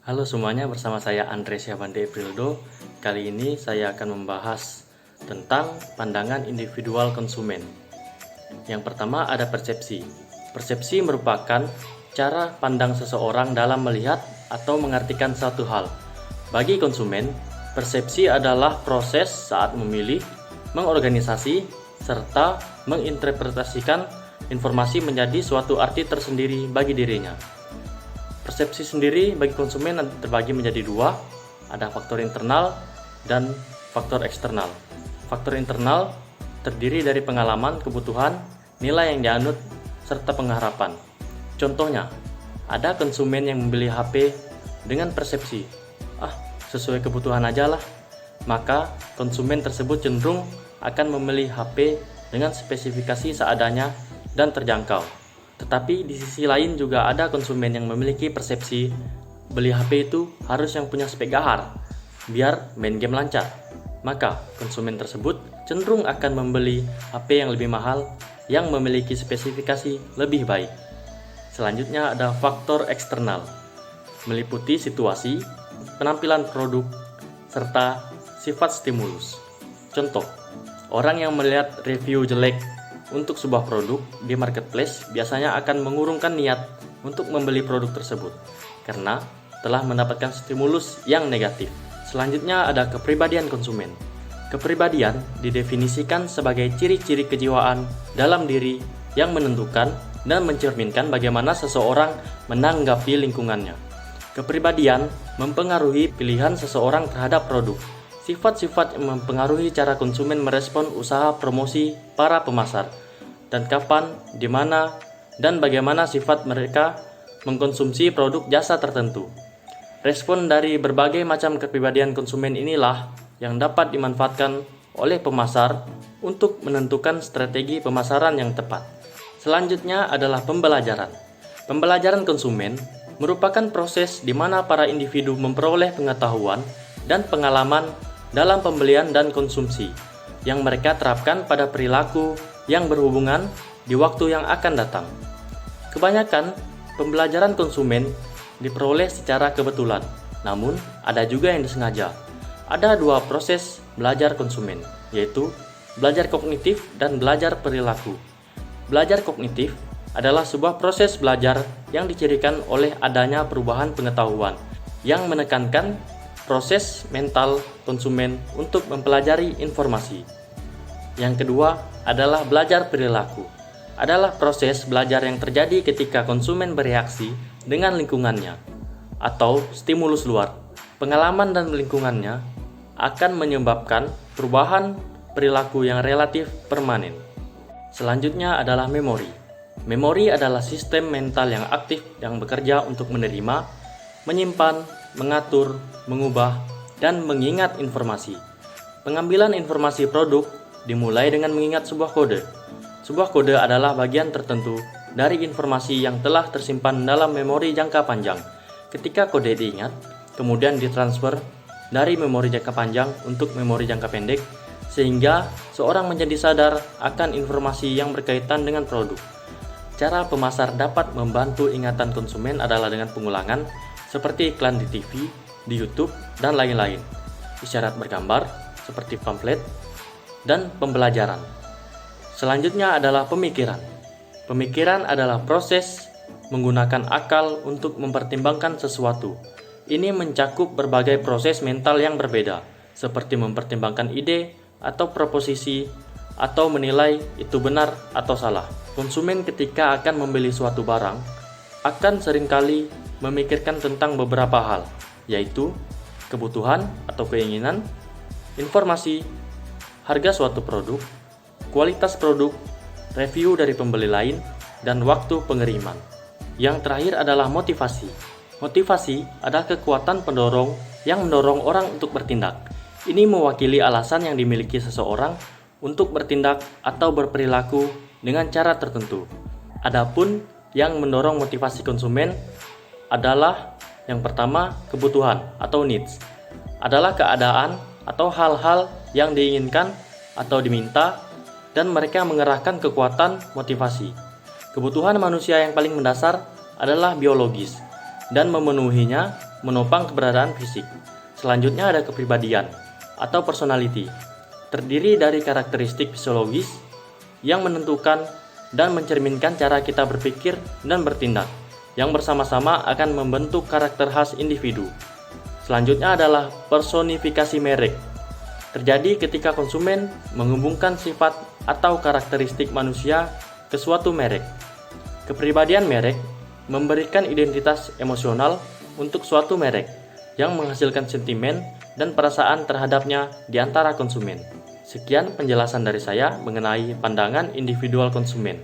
Halo semuanya, bersama saya Andre Syabande Prildo. Kali ini saya akan membahas tentang pandangan individual konsumen. Yang pertama ada persepsi. Persepsi merupakan cara pandang seseorang dalam melihat atau mengartikan satu hal. Bagi konsumen, persepsi adalah proses saat memilih, mengorganisasi, serta menginterpretasikan informasi menjadi suatu arti tersendiri bagi dirinya. Persepsi sendiri bagi konsumen terbagi menjadi dua, ada faktor internal dan faktor eksternal. Faktor internal terdiri dari pengalaman, kebutuhan, nilai yang dianut, serta pengharapan. Contohnya, ada konsumen yang membeli HP dengan persepsi, sesuai kebutuhan aja lah. Maka konsumen tersebut cenderung akan membeli HP dengan spesifikasi seadanya dan terjangkau. Tetapi di sisi lain juga ada konsumen yang memiliki persepsi beli HP itu harus yang punya spek gahar biar main game lancar. Maka konsumen tersebut cenderung akan membeli HP yang lebih mahal yang memiliki spesifikasi lebih baik. Selanjutnya ada faktor eksternal, meliputi situasi, penampilan produk, serta sifat stimulus. Contoh, orang yang melihat review jelek untuk sebuah produk di marketplace biasanya akan mengurungkan niat untuk membeli produk tersebut karena telah mendapatkan stimulus yang negatif. Selanjutnya ada kepribadian konsumen. Kepribadian didefinisikan sebagai ciri-ciri kejiwaan dalam diri yang menentukan dan mencerminkan bagaimana seseorang menanggapi lingkungannya. Kepribadian mempengaruhi pilihan seseorang terhadap produk. Sifat-sifat yang mempengaruhi cara konsumen merespon usaha promosi para pemasar, dan kapan, di mana, dan bagaimana sifat mereka mengkonsumsi produk jasa tertentu. Respon dari berbagai macam kepribadian konsumen inilah yang dapat dimanfaatkan oleh pemasar untuk menentukan strategi pemasaran yang tepat. Selanjutnya adalah pembelajaran. Pembelajaran konsumen merupakan proses di mana para individu memperoleh pengetahuan dan pengalaman dalam pembelian dan konsumsi yang mereka terapkan pada perilaku yang berhubungan di waktu yang akan datang. Kebanyakan pembelajaran konsumen diperoleh secara kebetulan, namun ada juga yang disengaja. Ada dua proses belajar konsumen, yaitu belajar kognitif dan belajar perilaku. Belajar kognitif adalah sebuah proses belajar yang dicirikan oleh adanya perubahan pengetahuan yang menekankan proses mental konsumen untuk mempelajari informasi. Yang kedua adalah belajar perilaku. Adalah proses belajar yang terjadi ketika konsumen bereaksi dengan lingkungannya atau stimulus luar. Pengalaman dan lingkungannya akan menyebabkan perubahan perilaku yang relatif permanen. Selanjutnya adalah memori. Memori adalah sistem mental yang aktif yang bekerja untuk menerima, menyimpan, mengatur, mengubah, dan mengingat informasi. Pengambilan informasi produk dimulai dengan mengingat sebuah kode. Sebuah kode adalah bagian tertentu dari informasi yang telah tersimpan dalam memori jangka panjang. Ketika kode diingat, kemudian ditransfer dari memori jangka panjang untuk memori jangka pendek, sehingga seorang menjadi sadar akan informasi yang berkaitan dengan produk. Cara pemasar dapat membantu ingatan konsumen adalah dengan pengulangan, seperti iklan di TV, di YouTube, dan lain-lain. Isyarat bergambar, seperti pamflet, dan pembelajaran. Selanjutnya adalah pemikiran. Pemikiran adalah proses menggunakan akal untuk mempertimbangkan sesuatu. Ini mencakup berbagai proses mental yang berbeda, seperti mempertimbangkan ide atau proposisi, atau menilai itu benar atau salah. Konsumen ketika akan membeli suatu barang, akan seringkali memikirkan tentang beberapa hal, yaitu kebutuhan atau keinginan, informasi, harga suatu produk, kualitas produk, review dari pembeli lain, dan waktu pengiriman. Yang terakhir adalah motivasi. Motivasi adalah kekuatan pendorong yang mendorong orang untuk bertindak. Ini mewakili alasan yang dimiliki seseorang untuk bertindak atau berperilaku dengan cara tertentu. Adapun yang mendorong motivasi konsumen adalah yang pertama, kebutuhan atau needs. Adalah keadaan atau hal-hal yang diinginkan atau diminta, dan mereka mengerahkan kekuatan motivasi. Kebutuhan manusia yang paling mendasar adalah biologis, dan memenuhinya menopang keberadaan fisik. Selanjutnya ada kepribadian atau personality. Terdiri dari karakteristik fisiologis yang menentukan dan mencerminkan cara kita berpikir dan bertindak, yang bersama-sama akan membentuk karakter khas individu. Selanjutnya adalah personifikasi merek. Terjadi ketika konsumen menghubungkan sifat atau karakteristik manusia ke suatu merek. Kepribadian merek memberikan identitas emosional untuk suatu merek yang menghasilkan sentimen dan perasaan terhadapnya di antara konsumen. Sekian penjelasan dari saya mengenai pandangan individual konsumen.